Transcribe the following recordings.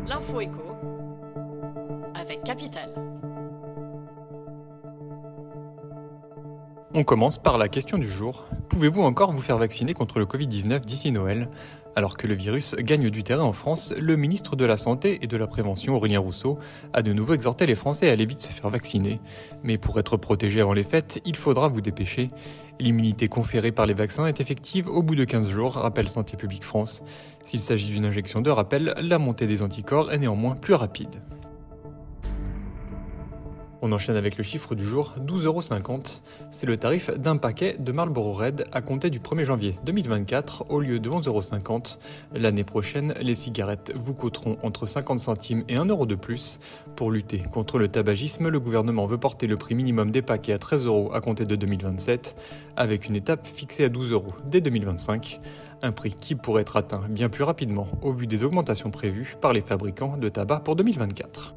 L'info écho avec Capital. On commence par la question du jour. Pouvez-vous encore vous faire vacciner contre le Covid-19 d'ici Noël ? Alors que le virus gagne du terrain en France, le ministre de la Santé et de la Prévention, Aurélien Rousseau, a de nouveau exhorté les Français à aller vite se faire vacciner. Mais pour être protégé avant les fêtes, il faudra vous dépêcher. L'immunité conférée par les vaccins est effective au bout de 15 jours, rappelle Santé publique France. S'il s'agit d'une injection de rappel, la montée des anticorps est néanmoins plus rapide. On enchaîne avec le chiffre du jour, 12,50 €. C'est le tarif d'un paquet de Marlboro Red à compter du 1er janvier 2024 au lieu de 11,50 €. L'année prochaine, les cigarettes vous coûteront entre 50 centimes et 1 € de plus. Pour lutter contre le tabagisme, le gouvernement veut porter le prix minimum des paquets à 13 € à compter de 2027, avec une étape fixée à 12 € dès 2025. Un prix qui pourrait être atteint bien plus rapidement au vu des augmentations prévues par les fabricants de tabac pour 2024.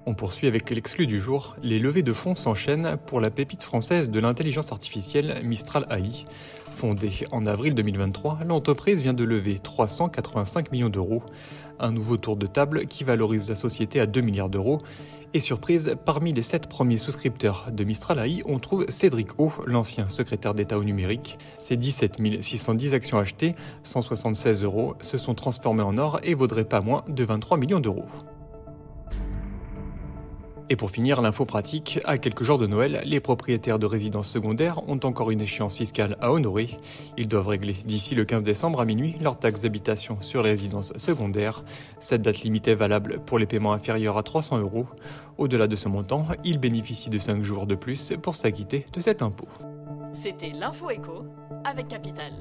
On poursuit avec l'exclu du jour. Les levées de fonds s'enchaînent pour la pépite française de l'intelligence artificielle Mistral AI. Fondée en avril 2023, l'entreprise vient de lever 385 millions d'euros. Un nouveau tour de table qui valorise la société à 2 milliards d'euros. Et surprise, parmi les 7 premiers souscripteurs de Mistral AI, on trouve Cédric O, l'ancien secrétaire d'État au numérique. Ses 17 610 actions achetées, 176 €, se sont transformées en or et vaudraient pas moins de 23 millions d'euros. Et pour finir, l'info pratique, à quelques jours de Noël, les propriétaires de résidences secondaires ont encore une échéance fiscale à honorer. Ils doivent régler d'ici le 15 décembre à minuit leur taxe d'habitation sur les résidences secondaires. Cette date limite est valable pour les paiements inférieurs à 300 €. Au-delà de ce montant, ils bénéficient de 5 jours de plus pour s'acquitter de cet impôt. C'était l'info écho avec Capital.